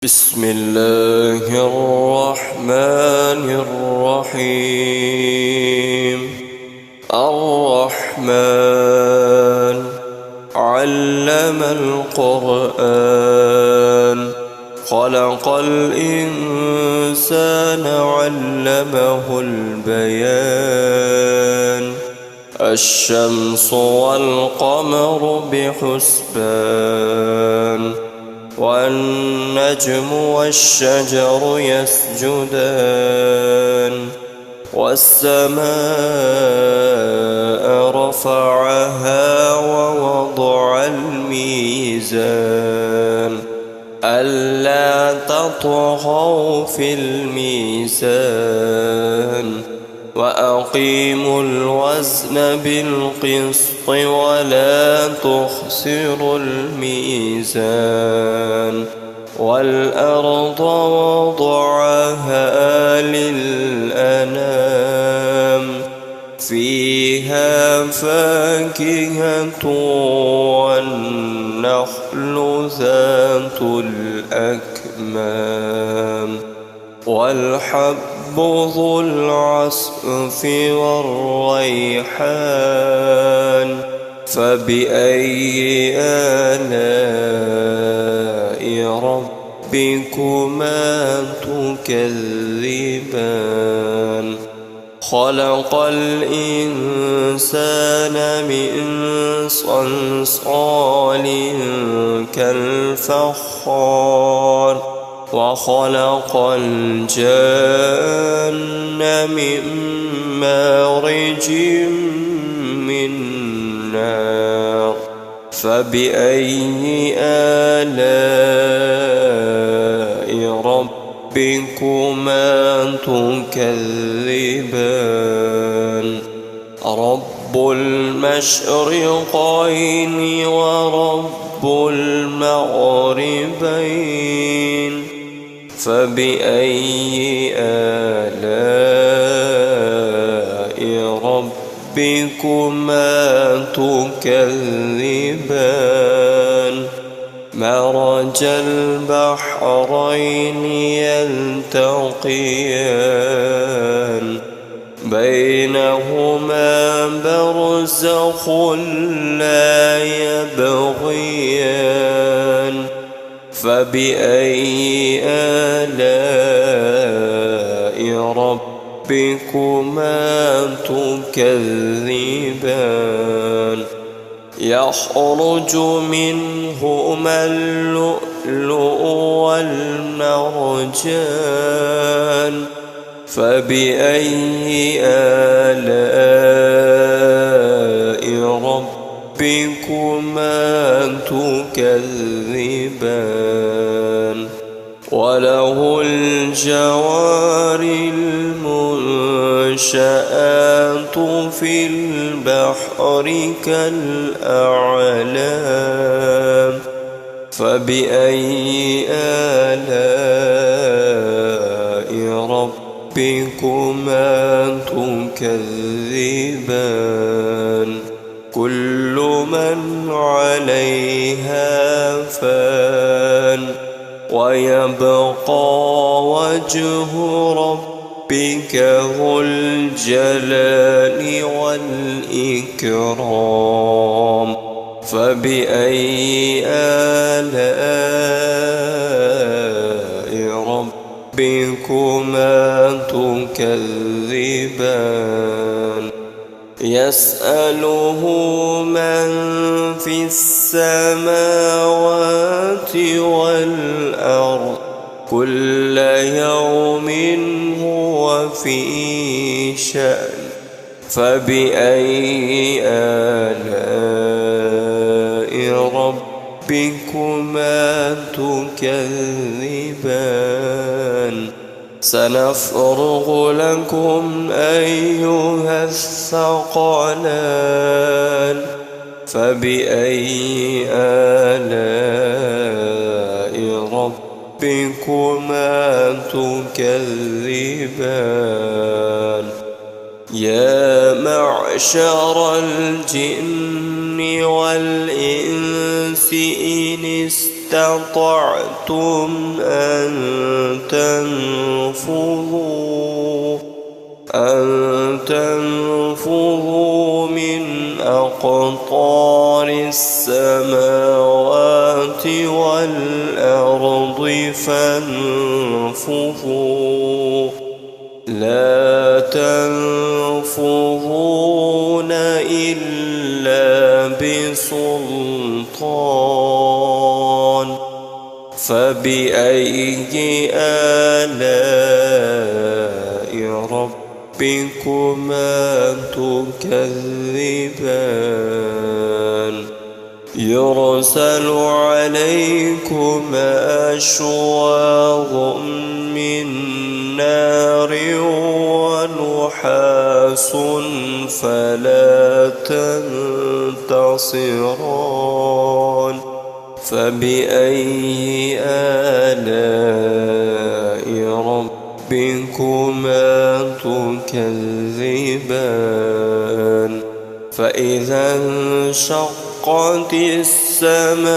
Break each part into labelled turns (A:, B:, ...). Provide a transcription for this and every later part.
A: بسم الله الرحمن الرحيم. الرحمن علم القرآن، خلق الإنسان علمه البيان. الشمس والقمر بحسبان، والنجم والشجر يسجدان. والسماء رفعها ووضع الميزان، ألا تطغوا في الميزان، وأقيموا الوزن بالقسط ولا تخسروا الميزان. والأرض وضعها للأنام، فيها فاكهة والنخل ذات الأكمام، والحب ذو العصف والريحان. فبأي آلاء ربكما تكذبان؟ خلق الإنسان من صلصال كالفخار، وخلق الجن من مارج من نار. فبأي آلاء ربكما تكذبان؟ رب المشرقين ورب المغربين، فبأي آلاء ربكما تكذبان؟ مرج البحرين يلتقيان، بينهما برزخ لا يبغيان. فبأي آلاء ربكما تكذبان؟ يخرج منهما اللؤلؤ والمرجان، فبأي آلاء ربكما تكذبان؟ وله الجوار المنشآت في البحر كالأعلام، فبأي آلاء ربكما تكذبان؟ كل من عليها فان، ويبقى وجه ربك ذو الجلال والإكرام. فبأي آلاء ربكما تكذبان؟ يسأله من في السماوات والأرض، كل يوم هو في شأن. فبأي آلاء ربكما تكذبان؟ سنفرغ لكم أيها الثقلان. فبأي آلاء ربكما تكذبان؟ يا معشر الجن والإنس إن استطعتم أن تنفذوا من أقطار السماوات والأرض فانفذوا لا تنفذون إلا بسلطان فبأي آلاء ربكما تكذبان يرسل عليكما شواظ من نار ونحاس فلا تنتصران فبأي آلاء ربكما تكذبان فإذا انشقت السماء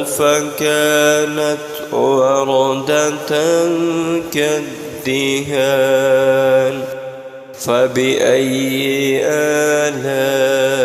A: فكانت وردة كالدهان فبأي آلاء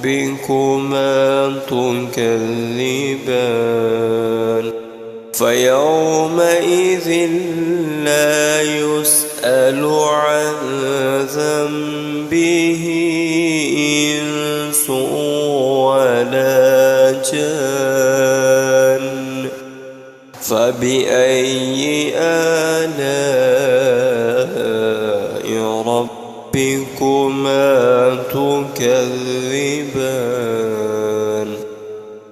A: ربكما تكذبان فيومئذ لا يسأل عن ذنبه إنس ولا جان فبأي آلاء ربكما تكذبان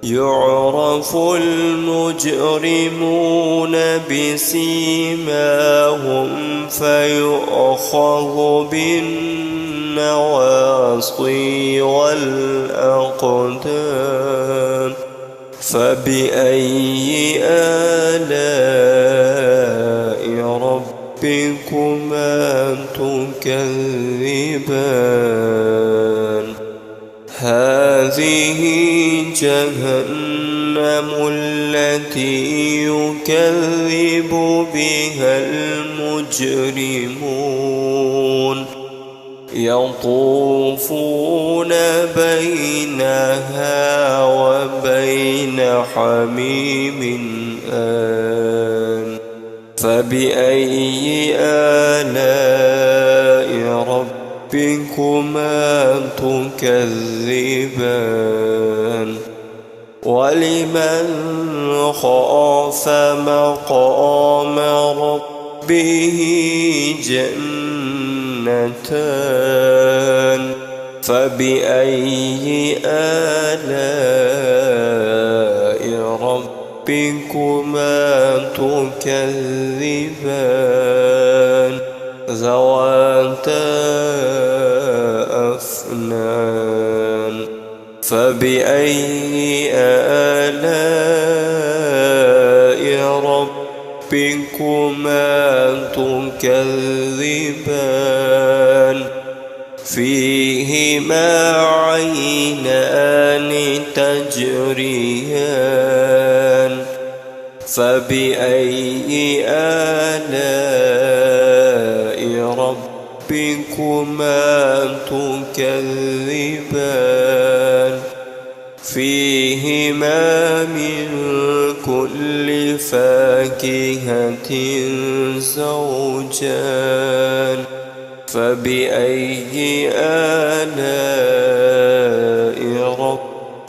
A: يعرف المجرمون بسيماهم فيؤخذ بالنواصي والأقدام فبأي آلاء ربكما تكذبان هذه جهنم التي يكذب بها المجرمون يطوفون بينها وبين حميم آن فبأي آلاء ربكما تكذبان ولمن خاف مقام ربه جنتان فبأي آلاء ربكما تكذبان ذواتا أفنان فبأي آلاء ربكما تكذبان فيهما عينان تجريان فبأي آلاء ربكما تكذبان فيهما من كل فاكهة زوجان فبأي آلاء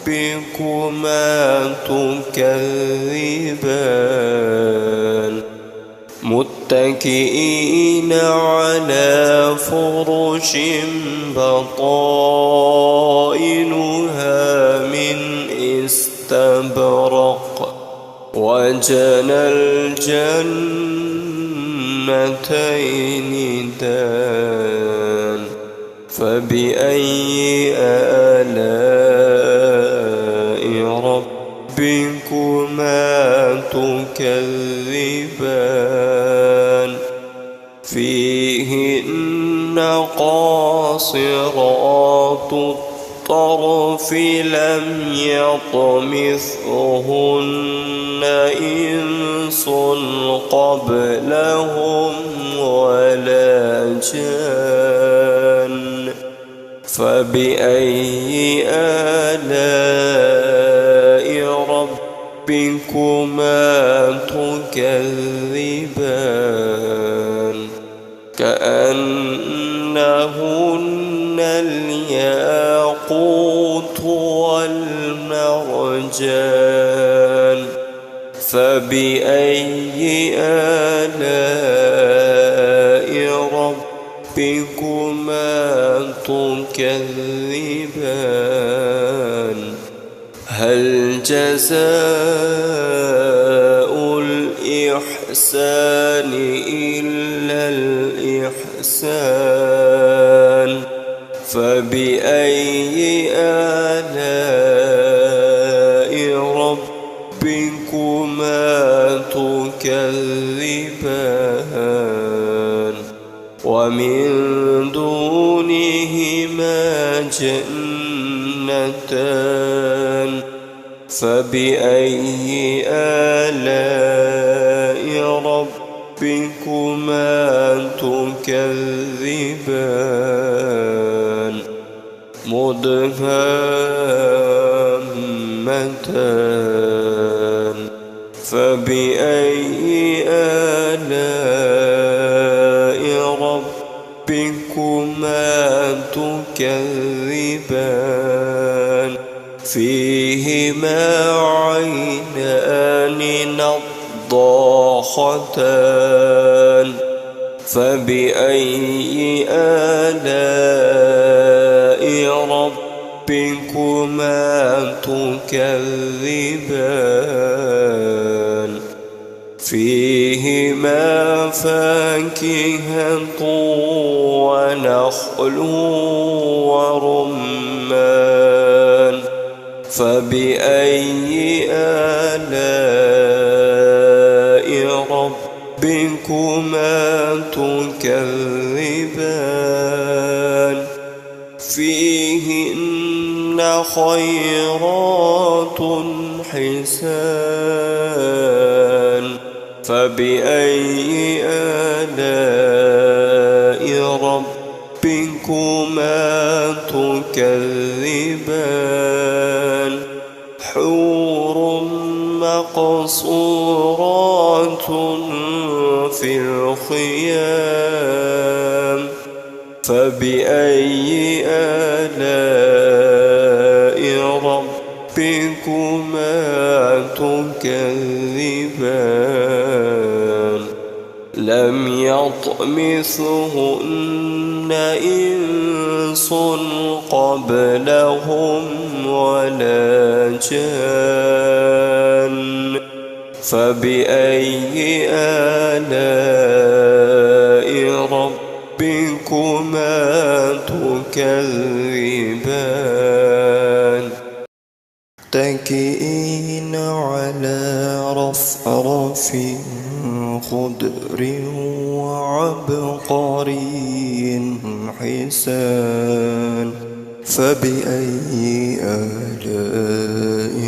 A: ربكما تكذبان متكئين على فرش بطائنها من استبرق وجنى الجنتين دان فبأي آلاء ربكما تكذبان فيهن قاصرات الطرف الطرف لم يطمثهن إنس قبلهم ولا جان فبأي آلاء ربكما تكذبان كأنهن الياقوت والمرجان فبأي آلاء ربكما تكذبان هل جزاء الإحسان إلا الإحسان فبأي آلاء ربكما تكذبان ومن دونهما جنتان فبأي آلاء ربكما تكذبان مدهامتان فبأي آلاء ربكما تكذبان فيهما عينان نضاختان فبأي آلاء ربكما تكذبان فيهما فاكهة ونخل ورمان فبأي آلاء ربكما تكذبان فيهن خيرات حسان فبأي آلاء ربكما تكذبان حور مقصورات في الخيام فبأي آلاء ربكما تكذبان لم يطمثهن إنس قبلهم ولا جان فبأي آلاء ربكما تكذبان متكئين على رفرف خضر وعبقري حسان فبأي آلاء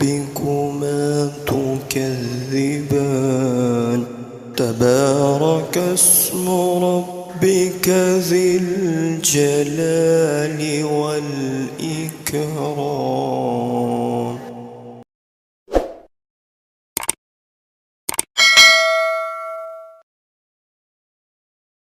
A: ربكما تكذبان تبارك اسم ربك ذي الجلال والإكرام